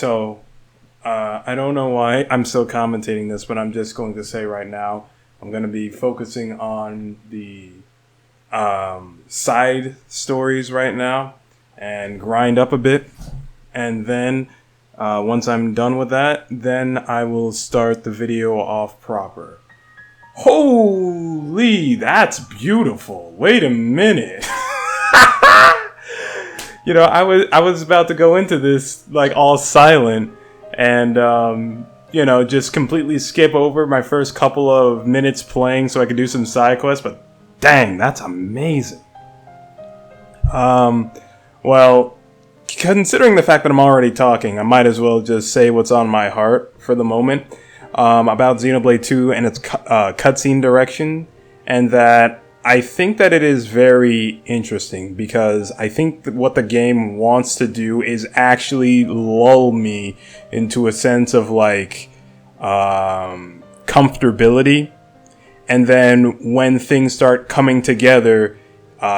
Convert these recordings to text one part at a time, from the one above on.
So, I don't know why I'm still commentating this, but I'm just going to say right now, I'm going to be focusing on the side stories right now and grind up a bit. And then, once I'm done with that, then I will start the video off proper. Holy, that's beautiful. Wait a minute. You know, I was about to go into this like all silent and you know, just completely skip over my first couple of minutes playing so I could do some side quests, but dang, that's amazing. Well, considering the fact that I'm already talking, I might as well just say what's on my heart for the moment about Xenoblade 2 and its cutscene direction, and that I think that it is very interesting because I think that what the game wants to do is actually lull me into a sense of like comfortability, and then when things start coming together,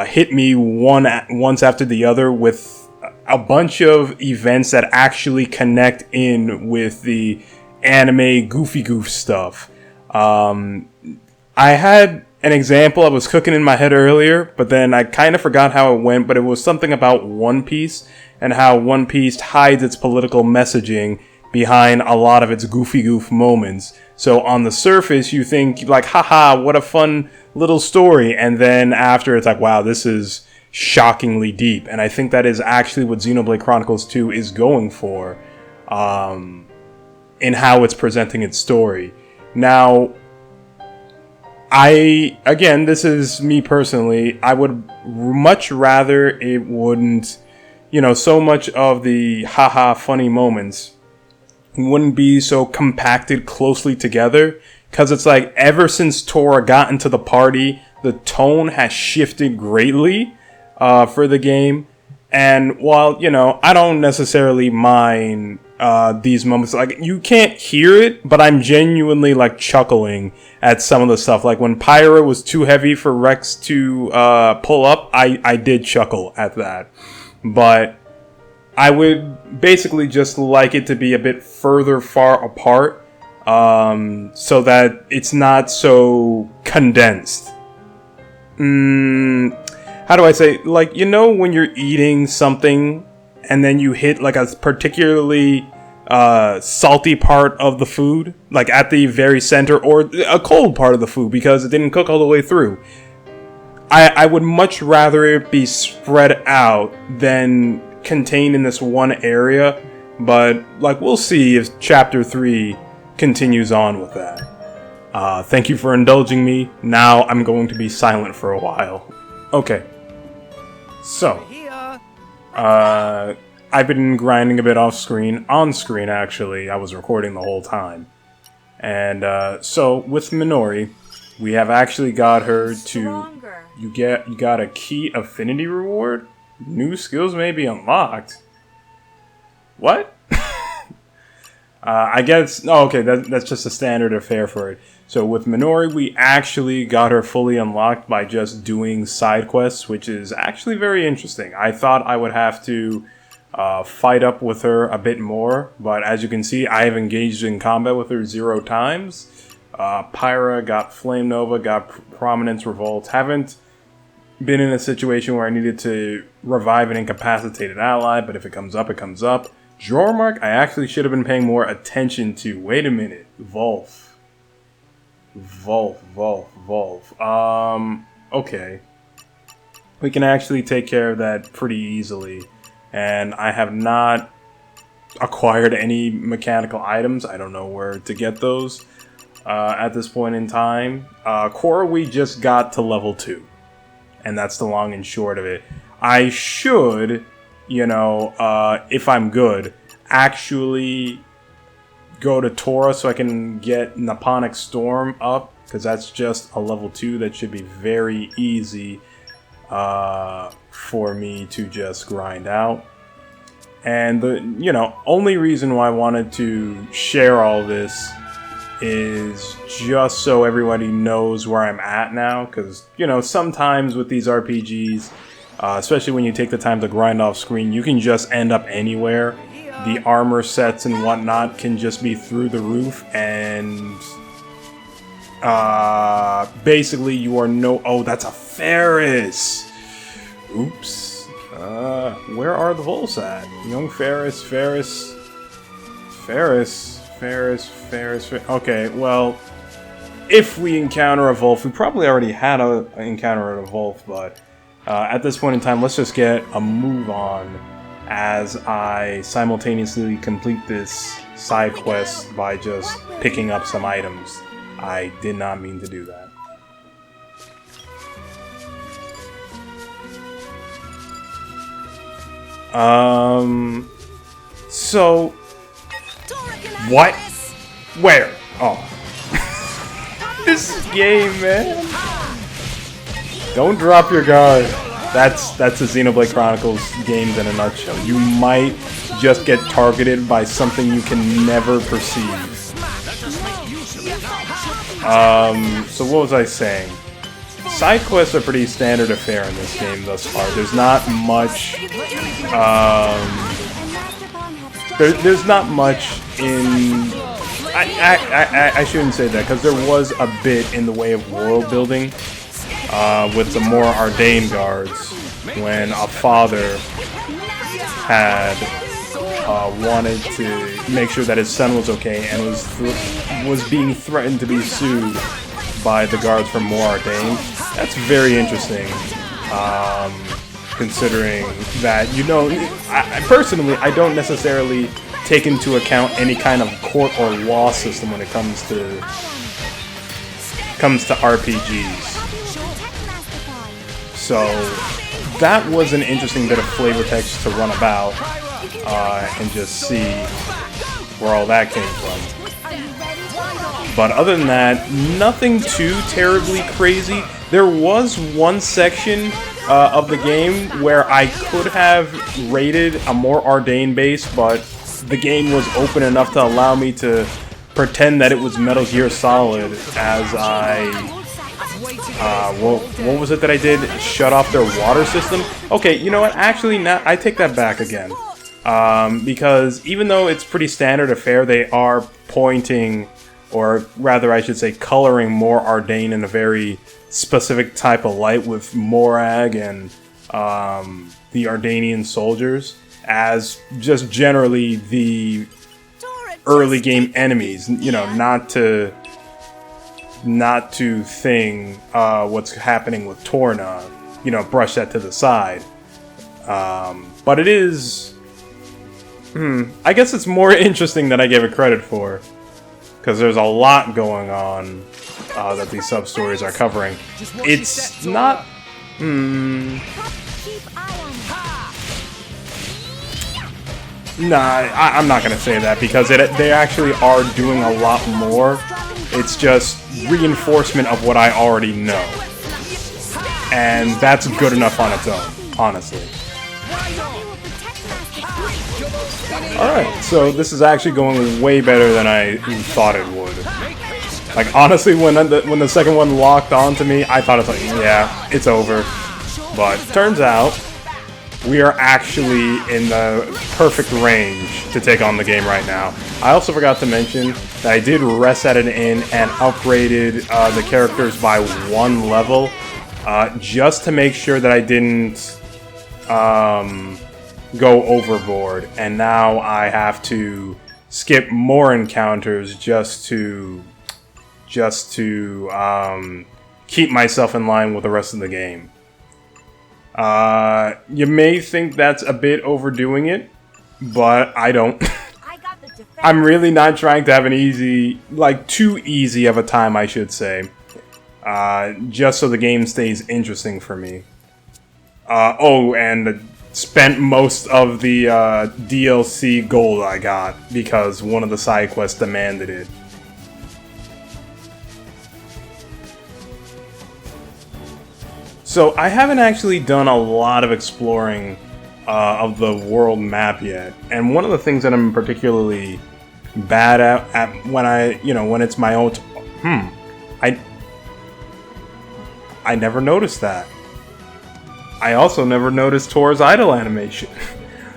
hit me once after the other with a bunch of events that actually connect in with the anime goofy goof stuff. I had an example I was cooking in my head earlier, but then I kind of forgot how it went, but it was something about One Piece and how One Piece hides its political messaging behind a lot of its goofy goof moments. So on the surface, you think like, haha, what a fun little story. And then after it's like, wow, this is shockingly deep. And I think that is actually what Xenoblade Chronicles 2 is going for, in how it's presenting its story. Now, again, this is me personally, I would much rather it wouldn't, you know, so much of the haha funny moments wouldn't be so compacted closely together, because it's like ever since Tora got into the party, the tone has shifted greatly for the game. And while, you know, I don't necessarily mind these moments, like you can't hear it, but I'm genuinely like chuckling at some of the stuff. Like when Pyra was too heavy for Rex to pull up, I did chuckle at that. But I would basically just like it to be a bit further far apart, so that it's not so condensed. How do I say, like, you know when you're eating something and then you hit like a particularly salty part of the food, like at the very center, or a cold part of the food because it didn't cook all the way through. I would much rather it be spread out than contained in this one area, but like we'll see if chapter 3 continues on with that. Thank you for indulging me. Now I'm going to be silent for a while. Okay. So, I've been grinding a bit off screen, on screen actually. I was recording the whole time. And so with Minori, we have actually got her to, you got a key affinity reward? New skills may be unlocked. What? I guess, oh, okay, that's just a standard affair for it. So with Minori, we actually got her fully unlocked by just doing side quests, which is actually very interesting. I thought I would have to fight up with her a bit more, but as you can see, I have engaged in combat with her 0 times. Pyra got Flame Nova, got Prominence Revolt. Haven't been in a situation where I needed to revive an incapacitated ally, but if it comes up, it comes up. Drawer Mark, I actually should have been paying more attention to. Wait a minute. Volf. Okay. We can actually take care of that pretty easily. And I have not acquired any mechanical items. I don't know where to get those at this point in time. Korra, we just got to level 2. And that's the long and short of it. I should, you know, if I'm good, actually go to Tora so I can get Nipponic Storm up, because that's just a level 2 that should be very easy for me to just grind out. And the, you know, only reason why I wanted to share all this is just so everybody knows where I'm at now, because, you know, sometimes with these RPGs, especially when you take the time to grind off screen, you can just end up anywhere. the armor sets and whatnot can just be through the roof, and basically you are oh, that's a Ferris! Oops. Where are the Volts at? Young Ferris. Okay, well, if we encounter a Volf, we probably already had an encounter of a Volf, but at this point in time, let's just get a move on as I simultaneously complete this side quest by just picking up some items. I did not mean to do that. So... What? Where? Oh. This game, man! Don't drop your guard. That's the Xenoblade Chronicles games in a nutshell. You might just get targeted by something you can never perceive. So what was I saying? Side quests are pretty standard affair in this game thus far. There's not much, there's not much in... I shouldn't say that, because there was a bit in the way of world building with the more Ardain guards when a father had wanted to make sure that his son was okay and was being threatened to be sued by the guards from More Ardain. That's very interesting, considering that, you know, personally, I don't necessarily take into account any kind of court or law system when it comes to RPGs. So that was an interesting bit of flavor text to run about and just see where all that came from. But other than that, nothing too terribly crazy. There was one section of the game where I could have raided a More Ardain base, but the game was open enough to allow me to pretend that it was Metal Gear Solid as I... what was it that I did? Shut off their water system? Okay, you know what? Actually, now I take that back again. Because even though it's pretty standard affair, they are pointing, or rather I should say coloring More Ardain in a very specific type of light with Morag and the Ardanian soldiers as just generally the early game enemies, you know, not to thing what's happening with Torna, you know, brush that to the side. But it is, I guess it's more interesting than I gave it credit for, because there's a lot going on that these sub-stories are covering. It's not, Nah, I'm not gonna say that, because they actually are doing a lot more. It's just reinforcement of what I already know. And that's good enough on its own, honestly. Alright, so this is actually going way better than I thought it would. Like, honestly, when the second one locked onto me, I thought it's like, yeah, it's over. But turns out, we are actually in the perfect range to take on the game right now. I also forgot to mention that I did rest at an inn and upgraded the characters by 1 level, just to make sure that I didn't go overboard. And now I have to skip more encounters just to keep myself in line with the rest of the game. You may think that's a bit overdoing it, but I don't. I'm really not trying to have an easy, like too easy of a time, I should say. Just so the game stays interesting for me. Oh, and spent most of the DLC gold I got because one of the side quests demanded it. So I haven't actually done a lot of exploring of the world map yet, and one of the things that I'm particularly bad at when it's my own. I never noticed that. I also never noticed Tor's idle animation.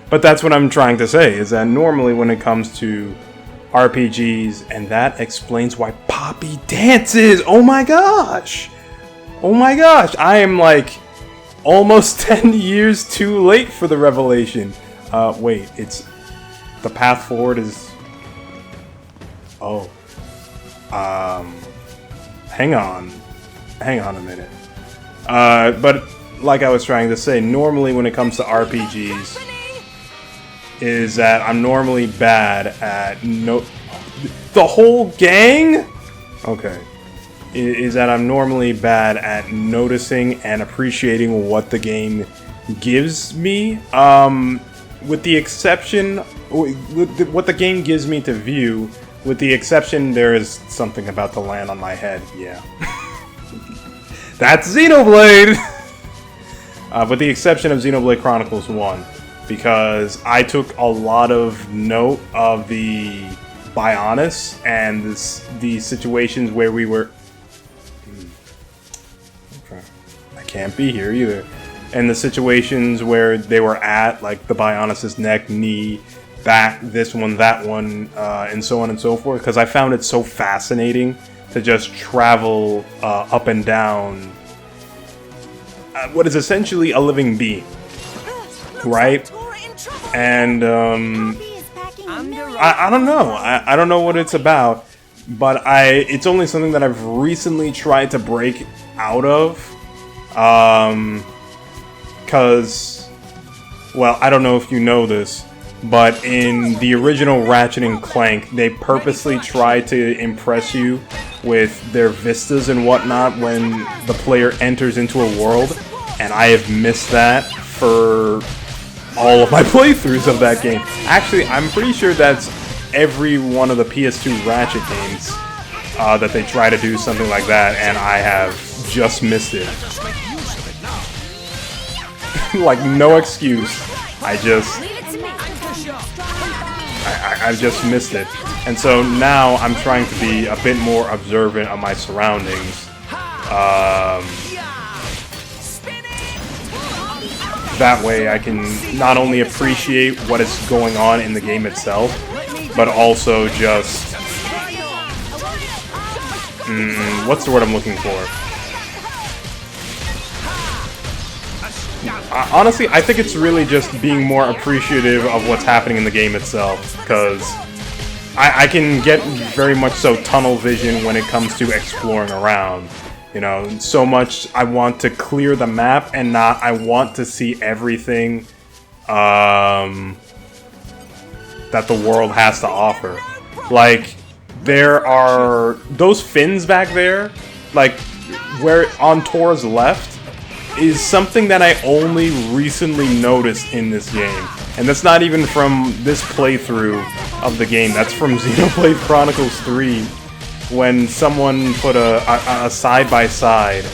But that's what I'm trying to say, is that normally when it comes to RPGs, and that explains why Poppy dances! Oh my gosh! Oh my gosh! I am like almost 10 years too late for the revelation. Wait, it's... The path forward is... Oh. Hang on. Hang on a minute. But like I was trying to say, normally when it comes to RPGs, is that I'm normally bad at the whole gang? Okay. Is that I'm normally bad at noticing and appreciating what the game gives me. With the exception, what the game gives me to view, with the exception there is something about the land on my head, yeah. That's Xenoblade! With the exception of Xenoblade Chronicles 1. Because I took a lot of note of the Bionis and the situations where we were... Okay. I can't be here either. And the situations where they were at, like the Bionis' neck, knee, back, this one, that one, and so on and so forth. Because I found it so fascinating to just travel up and down what is essentially a living being. Right? And I don't know. I don't know what it's about, but it's only something that I've recently tried to break out of. Cause, well, I don't know if you know this, but in the original Ratchet and Clank, they purposely try to impress you with their vistas and whatnot when the player enters into a world, and I have missed that for all of my playthroughs of that game. Actually, I'm pretty sure that's every one of the PS2 Ratchet games that they try to do something like that, and I have just missed it. Like, no excuse. I've just missed it. And so now I'm trying to be a bit more observant of my surroundings. That way I can not only appreciate what is going on in the game itself, but also just... what's the word I'm looking for? Honestly, I think it's really just being more appreciative of what's happening in the game itself, because I can get very much so tunnel vision when it comes to exploring around. You know, so much I want to clear the map and not I want to see everything that the world has to offer. Like, there are those fins back there, like where on Tor's left, is something that I only recently noticed in this game. And that's not even from this playthrough of the game, that's from Xenoblade Chronicles 3, when someone put a side-by-side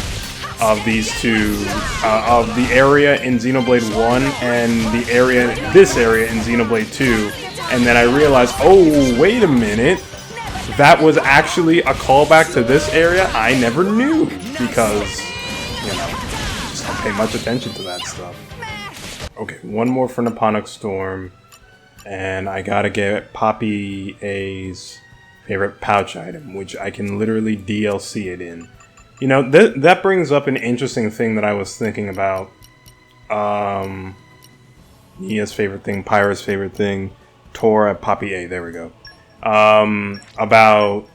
of these two, of the area in Xenoblade 1 and this area in Xenoblade 2, and then I realized, oh, wait a minute, that was actually a callback to this area I never knew, because, you know, just don't pay much attention to that stuff. Okay, one more for Nipponic Storm, and I gotta get Poppy A's favorite pouch item, which I can literally DLC it in. You know, that brings up an interesting thing that I was thinking about. Nia's favorite thing, Pyra's favorite thing, Tora, Poppy A, there we go. About,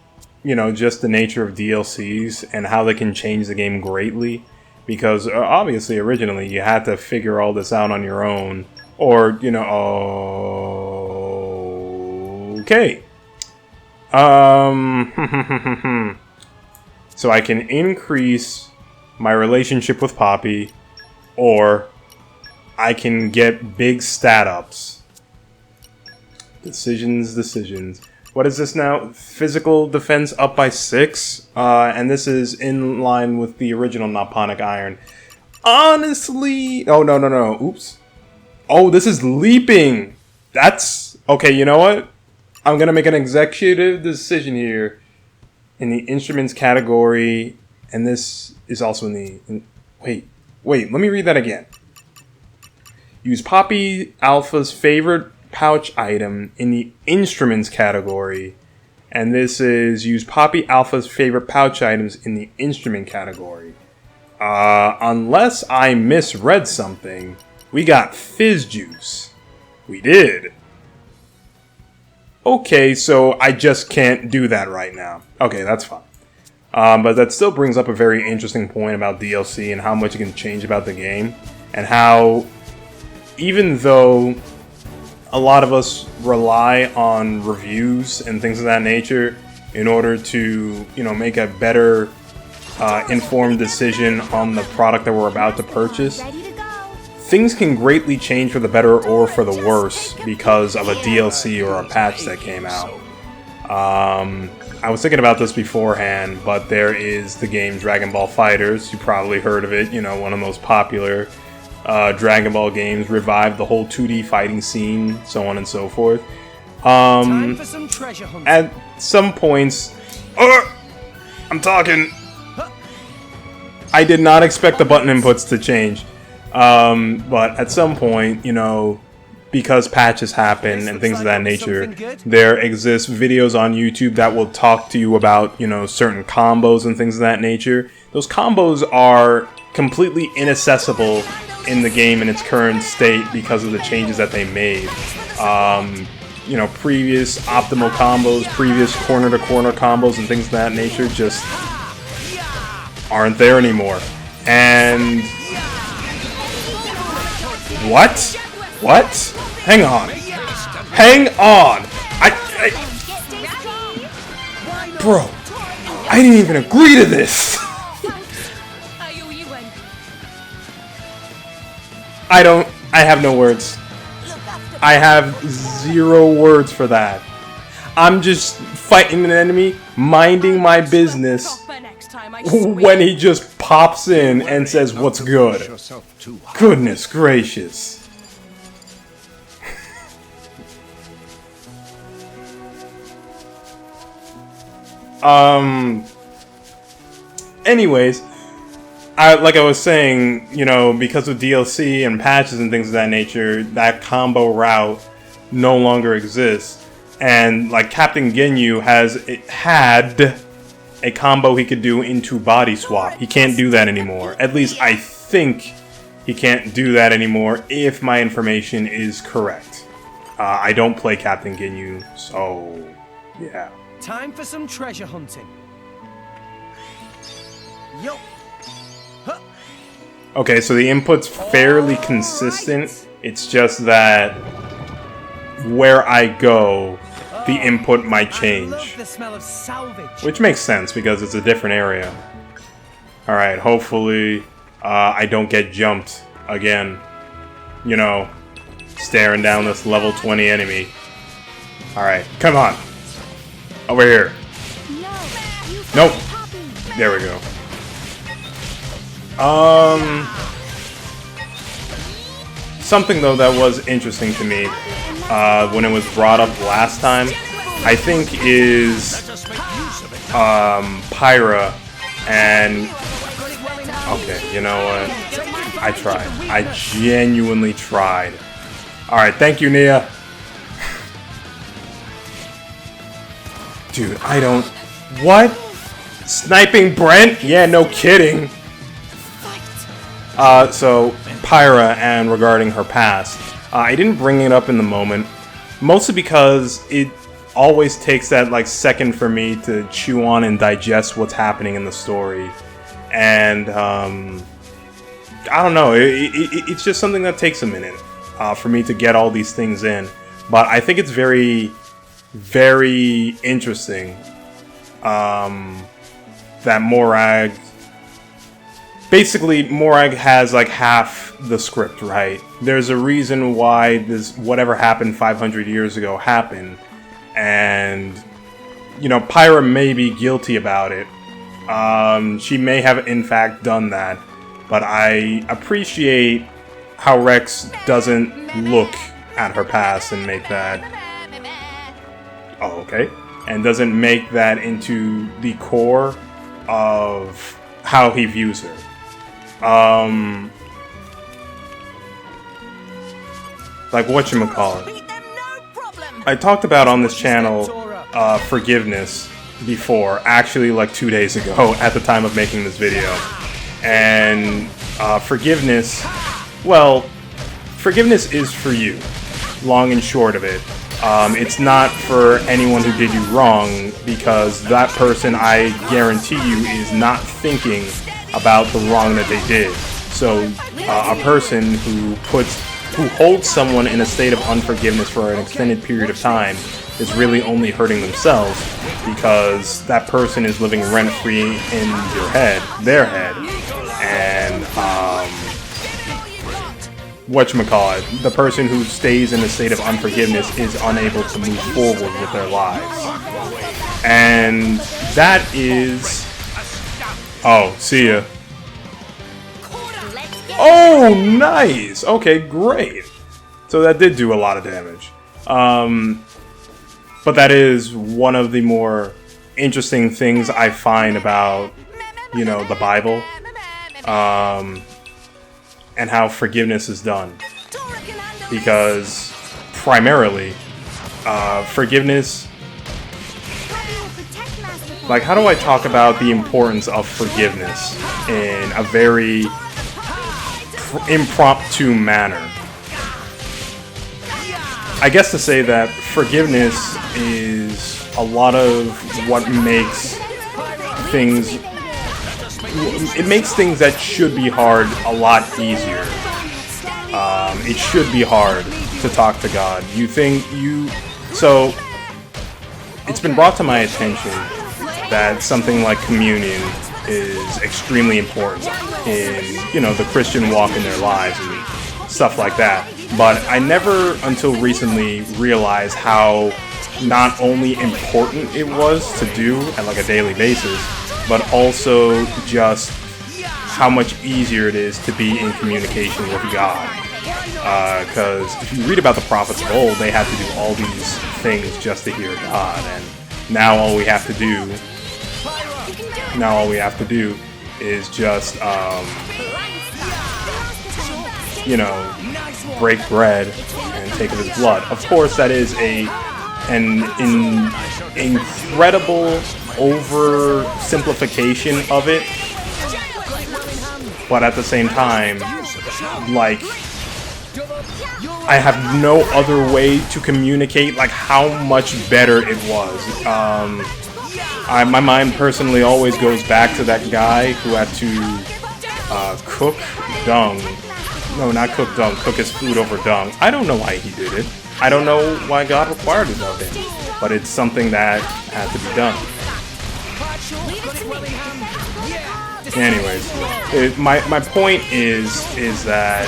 you know, just the nature of DLCs and how they can change the game greatly. Because obviously, originally, you had to figure all this out on your own. Or, you know, okay. So I can increase my relationship with Poppy, or I can get big stat ups. Decisions. What is this now? Physical defense up by 6, and this is in line with the original Nipponic Iron. Honestly, oh no, oops. Oh, this is leaping. That's okay. You know what? I'm gonna make an executive decision here in the instruments category, and this is also in the... wait, let me read that again. Use Poppy Alpha's favorite pouch item in the instruments category. And this is use Poppy Alpha's favorite pouch items in the instrument category. Unless I misread something, we got Fizz Juice. We did. Okay, so I just can't do that right now. Okay, that's fine. But that still brings up a very interesting point about DLC and how much it can change about the game. And how, even though a lot of us rely on reviews and things of that nature in order to, you know, make a better informed decision on the product that we're about to purchase, things can greatly change for the better or for the worse because of a DLC or a patch that came out. I was thinking about this beforehand, but there is the game Dragon Ball FighterZ. You probably heard of it, you know, one of the most popular Dragon Ball games, revived the whole 2D fighting scene, so on and so forth. At some points... I'm talking! I did not expect the button inputs to change. But at some point, you know, because patches happen and things of that nature, there exists videos on YouTube that will talk to you about, you know, certain combos and things of that nature. Those combos are completely inaccessible in the game in its current state because of the changes that they made. You know, previous optimal combos, previous corner-to-corner combos and things of that nature just aren't there anymore. And... What? What? Hang on. Hang on! Bro, I didn't even agree to this! I have no words. I have 0 words for that. I'm just fighting an enemy, minding my business, when he just pops in and says, "What's good?" Goodness gracious. Anyways, like I was saying, you know, because of DLC and patches and things of that nature, that combo route no longer exists. And like Captain Ginyu had a combo he could do into body swap. He can't do that anymore. At least I think he can't do that anymore if my information is correct. I don't play Captain Ginyu, so yeah. Time for some treasure hunting. Yo. Huh. Okay, so the input's fairly consistent. It's just that where I go, the input might change. I love the smell of salvage. Which makes sense because it's a different area. Alright, hopefully I don't get jumped again. You know, staring down this level 20 enemy. Alright, come on. Over here. Nope. There we go. Something though that was interesting to me when it was brought up last time, I think, is Pyra and... Okay, you know what? I tried. I genuinely tried. Alright, thank you, Nia. Dude, I don't... What? Sniping Brent? Yeah, no kidding. So, Pyra, and regarding her past. I didn't bring it up in the moment, mostly because it always takes that, like, second for me to chew on and digest what's happening in the story. And, I don't know, it's just something that takes a minute for me to get all these things in. But I think it's very, very interesting that Morag... Basically, Morag has like half the script, right? There's a reason why this whatever happened 500 years ago happened. And, you know, Pyra may be guilty about it. She may have in fact done that. But I appreciate how Rex doesn't look at her past and make that... Oh, okay. And doesn't make that into the core of how he views her. like whatchamacallit. I talked about on this channel forgiveness before, actually like 2 days ago at the time of making this video. And forgiveness, well, forgiveness is for you, long and short of it. It's not for anyone who did you wrong, because that person, I guarantee you, is not thinking about the wrong that they did. So a person who holds someone in a state of unforgiveness for an extended period of time is really only hurting themselves, because that person is living rent-free in their head, and whatchamacallit, the person who stays in a state of unforgiveness is unable to move forward with their lives. And that is... Oh, see ya. Oh, nice! Okay, great. So that did do a lot of damage. But that is one of the more interesting things I find about, you know, the Bible. And how forgiveness is done. Because, primarily, forgiveness... Like, how do I talk about the importance of forgiveness in a very impromptu manner? I guess to say that forgiveness is a lot of what makes things... It makes things that should be hard a lot easier. It should be hard to talk to God. So, it's been brought to my attention that something like communion is extremely important in, you know, the Christian walk in their lives and stuff like that. But I never, until recently, realized how not only important it was to do on like a daily basis, but also just how much easier it is to be in communication with God. Because if you read about the prophets of old, they had to do all these things just to hear God, and now all we have to do is just, you know, break bread and take of his blood. Of course, that is an incredible oversimplification of it, but at the same time, like, I have no other way to communicate like how much better it was. My mind personally always goes back to that guy who had to cook dung. No, not cook dung, cook his food over dung. I don't know why he did it. I don't know why God required it of him, but it's something that had to be done. Anyways, my point is that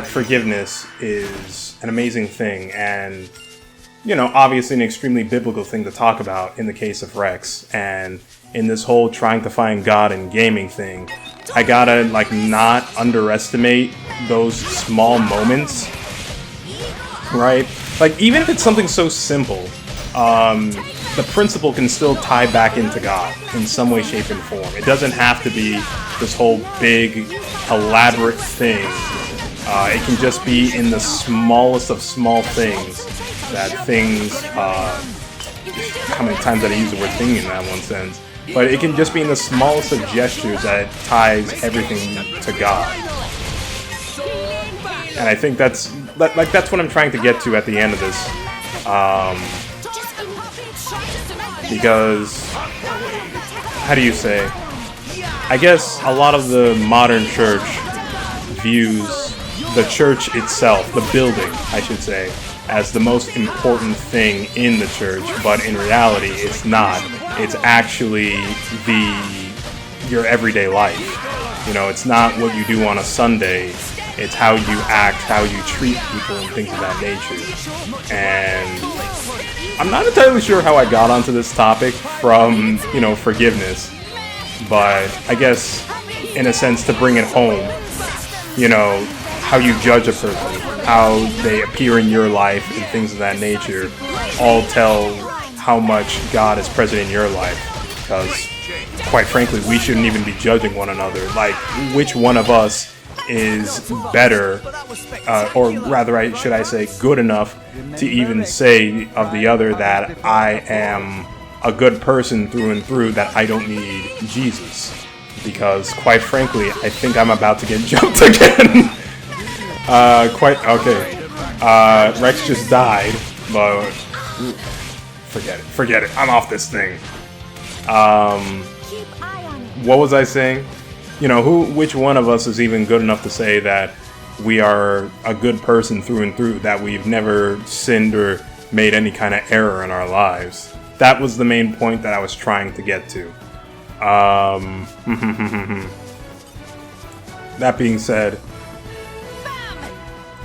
forgiveness is an amazing thing, and, you know, obviously an extremely biblical thing to talk about in the case of Rex, and in this whole trying to find God in gaming thing. I gotta, like, not underestimate those small moments, right? Like, even if it's something so simple, the principle can still tie back into God in some way, shape, and form. It doesn't have to be this whole big, elaborate thing. It can just be in the smallest of small things that things, how many times did I use the word thing in that one sense? But it can just be in the smallest of gestures that ties everything to God. And I think that's what I'm trying to get to at the end of this. Because, how do you say? I guess a lot of the modern church views the church itself, the building, I should say, as the most important thing in the church, but in reality, it's not. It's actually your everyday life. You know, it's not what you do on a Sunday. It's how you act, how you treat people, and things of that nature. And I'm not entirely sure how I got onto this topic from, you know, forgiveness. But I guess, in a sense, to bring it home, you know, how you judge a person, how they appear in your life, and things of that nature, all tell how much God is present in your life. Because, quite frankly, we shouldn't even be judging one another. Like, which one of us is better, or rather, should I say, good enough to even say of the other that I am a good person through and through, that I don't need Jesus. Because, quite frankly, I think I'm about to get jumped again. Okay. Rex just died, but forget it. I'm off this thing. What was I saying? You know, which one of us is even good enough to say that we are a good person through and through, that we've never sinned or made any kind of error in our lives? That was the main point that I was trying to get to. That being said,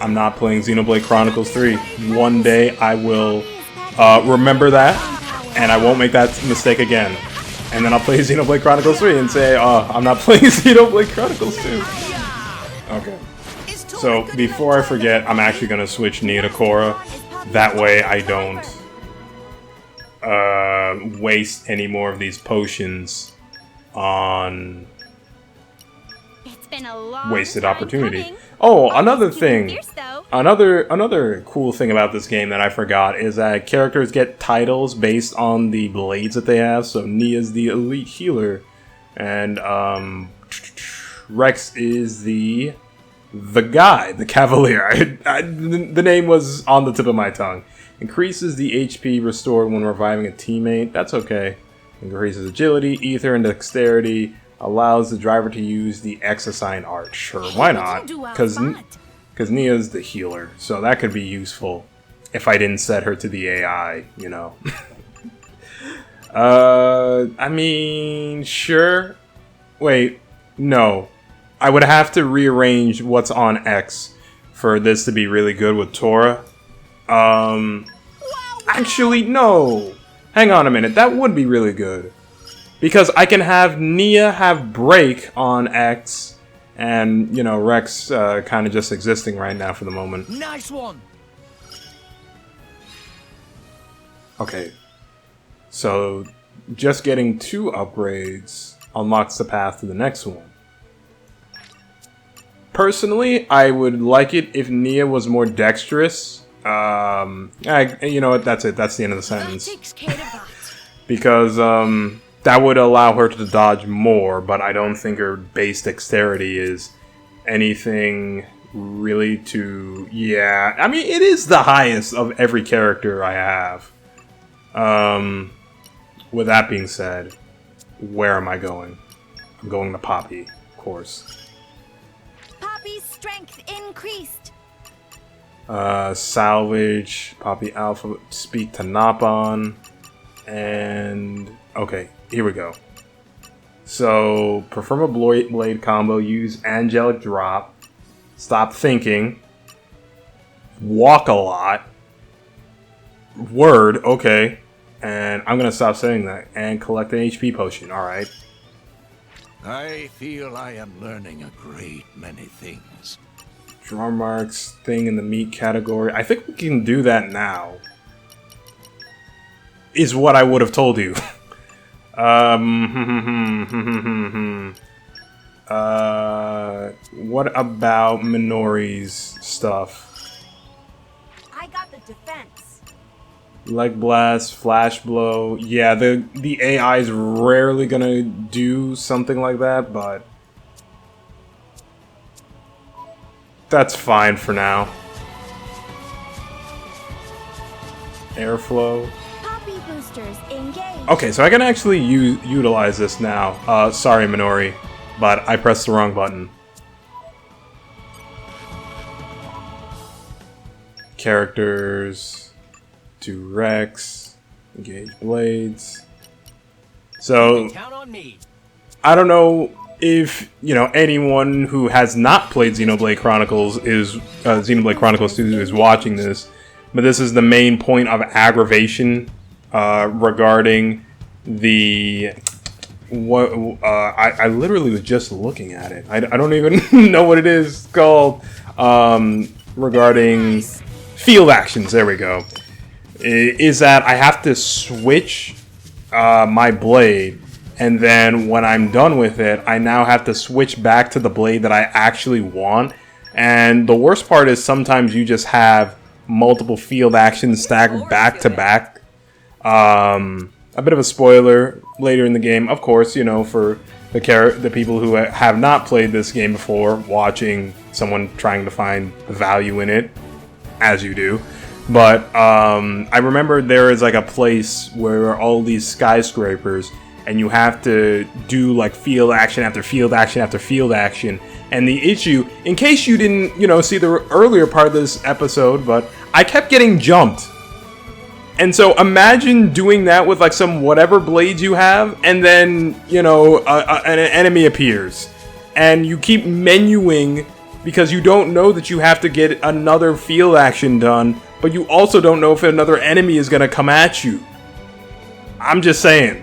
I'm not playing Xenoblade Chronicles 3. One day I will remember that, and I won't make that mistake again. And then I'll play Xenoblade Chronicles 3 and say, I'm not playing Xenoblade Chronicles 2. Okay. So, before I forget, I'm actually going to switch Nia to Korra. That way I don't waste any more of these potions on wasted opportunity. Oh, another thing. Another cool thing about this game that I forgot is that characters get titles based on the blades that they have. So Nia's the elite healer, and Rex is the guy, the cavalier. The name was on the tip of my tongue. Increases the HP restored when reviving a teammate. That's okay. Increases agility, ether, and dexterity. Allows the driver to use the X assigned art. Sure, why not? Because Nia's the healer, so that could be useful if I didn't set her to the AI, you know. I mean, sure. Wait, no. I would have to rearrange what's on X for this to be really good with Tora. Actually, no. Hang on a minute, that would be really good. Because I can have Nia have break on X, and, you know, Rex kind of just existing right now for the moment. Nice one. Okay. So, just getting 2 upgrades unlocks the path to the next one. Personally, I would like it if Nia was more dexterous. You know what, that's it. That's the end of the sentence. Because, that would allow her to dodge more, but I don't think her base dexterity is anything really to... Yeah, I mean, it is the highest of every character I have. With that being said, where am I going? I'm going to Poppy, of course. Poppy's strength increased. Salvage, Poppy Alpha, speak to Napon, and... Okay, here we go. So, perform a blade combo, use Angelic Drop, stop thinking, walk a lot, word, okay, and I'm gonna stop saying that, and collect an HP potion, alright. I feel I am learning a great many things. Draw marks, thing in the meat category. I think we can do that now. Is what I would have told you. What about Minori's stuff? I got the defense. Leg blast, flash blow. Yeah, the AI is rarely gonna do something like that, but that's fine for now. Airflow. Poppy boosters engaged. Okay, so I can actually utilize this now. Sorry, Minori, but I pressed the wrong button. Characters, to Rex, engage blades. So, Count on me. I don't know if, you know, anyone who has not played Xenoblade Chronicles Xenoblade Chronicles 2 is watching this, but this is the main point of aggravation regarding the I literally was just looking at it. I don't even know what it is called. Regarding field actions, there we go. Is that I have to switch my blade, and then when I'm done with it, I now have to switch back to the blade that I actually want. And the worst part is sometimes you just have multiple field actions stacked back to back. A bit of a spoiler later in the game, of course, you know, for the people who have not played this game before, watching someone trying to find value in it, as you do. But I remember there is like a place where all these skyscrapers, and you have to do like field action after field action after field action. And the issue, in case you didn't, you know, see the earlier part of this episode, but I kept getting jumped. And so imagine doing that with like some whatever blades you have, and then, you know, an enemy appears. And you keep menuing because you don't know that you have to get another field action done, but you also don't know if another enemy is going to come at you. I'm just saying.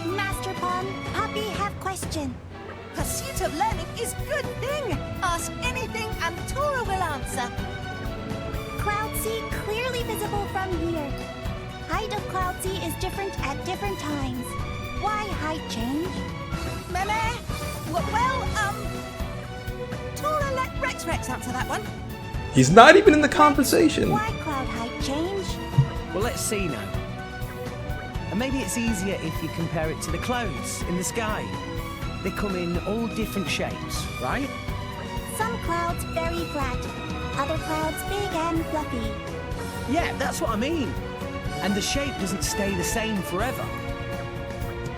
Master Pawn, Poppy have question. Pursuit of learning is good thing. Ask anything and Tora will answer. Cloud Sea clearly visible from here. Height of Cloud Sea is different at different times. Why height change? Meme? Tora let Rex answer that one. He's not even in the conversation. Why cloud height change? Well, let's see now. And maybe it's easier if you compare it to the clouds in the sky. They come in all different shapes, right? Some clouds very flat, other clouds big and fluffy. Yeah, that's what I mean. And the shape doesn't stay the same forever.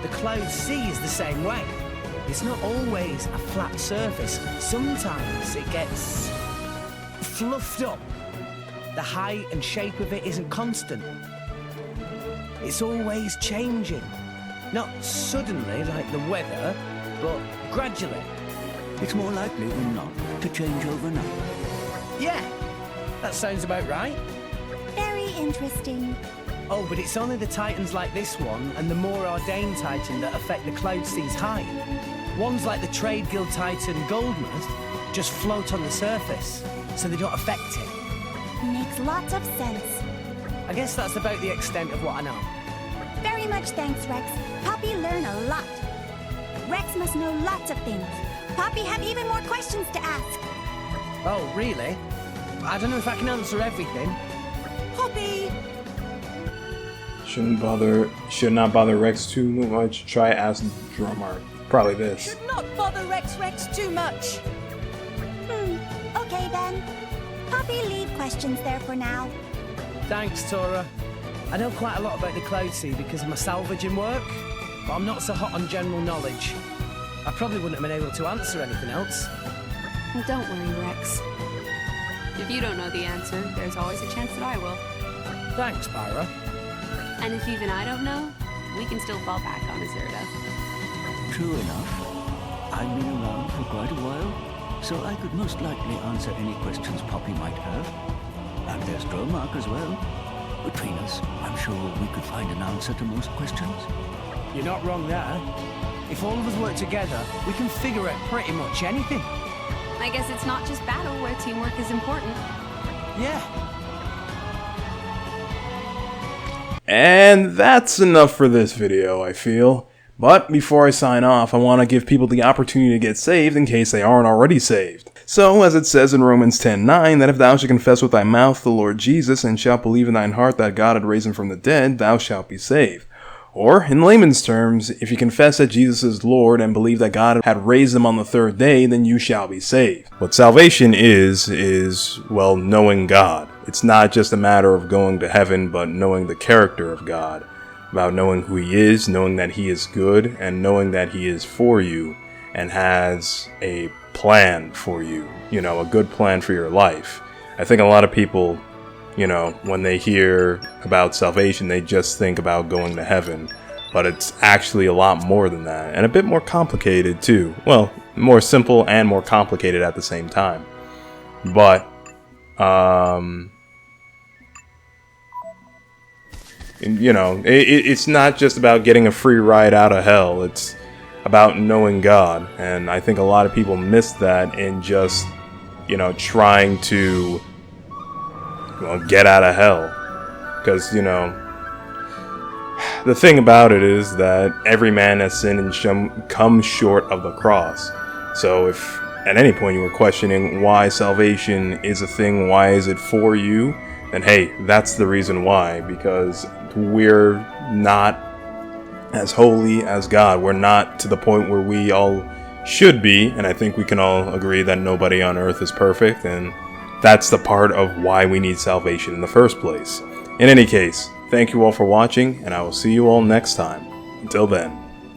The cloud sea is the same way. It's not always a flat surface. Sometimes it gets fluffed up. The height and shape of it isn't constant. It's always changing. Not suddenly like the weather, but gradually. It's more likely than not to change overnight. Yeah, that sounds about right. Very interesting. Oh, but it's only the titans like this one and the more ordained titan that affect the Cloud Sea's height. Ones like the Trade Guild Titan Goldmouth just float on the surface, so they don't affect it. Makes lots of sense. I guess that's about the extent of what I know. Very much thanks, Rex. Poppy learn a lot. Rex must know lots of things. Poppy have even more questions to ask. Oh, really? I don't know if I can answer everything. Poppy! Should not bother Rex too much. Try ask Drummer. Probably this. Should not bother Rex too much. Okay then. Poppy leave questions there for now. Thanks, Tora. I know quite a lot about the Cloud Sea because of my salvaging work, but I'm not so hot on general knowledge. I probably wouldn't have been able to answer anything else. Well, don't worry, Rex. If you don't know the answer, there's always a chance that I will. Thanks, Pyra. And if even I don't know, we can still fall back on Azurda. True enough. I've been around for quite a while, so I could most likely answer any questions Poppy might have. And there's Dromark as well. Between us, I'm sure we could find an answer to most questions. You're not wrong there. If all of us work together, we can figure out pretty much anything. I guess it's not just battle where teamwork is important. Yeah. And that's enough for this video, I feel. But before I sign off, I want to give people the opportunity to get saved in case they aren't already saved. So, as it says in Romans 10:9, that if thou shalt confess with thy mouth the Lord Jesus, and shalt believe in thine heart that God had raised him from the dead, thou shalt be saved. Or, in layman's terms, if you confess that Jesus is Lord and believe that God had raised him on the third day, then you shall be saved. What salvation is, well, knowing God. It's not just a matter of going to heaven, but knowing the character of God. About knowing who he is, knowing that he is good, and knowing that he is for you, and has a plan for you. You know, a good plan for your life. I think a lot of people, you know, when they hear about salvation, they just think about going to heaven. But it's actually a lot more than that, and a bit more complicated too. Well, more simple and more complicated at the same time. But, you know, it's not just about getting a free ride out of hell. It's about knowing God. And I think a lot of people miss that in just, you know, trying to, well, get out of hell. Because, you know, the thing about it is that every man has sinned and come short of the cross. So if at any point you were questioning why salvation is a thing, why is it for you, then hey, that's the reason why, because we're not as holy as God. We're not to the point where we all should be, and I think we can all agree that nobody on earth is perfect, and that's the part of why we need salvation in the first place. In any case, thank you all for watching, and I will see you all next time. Until then.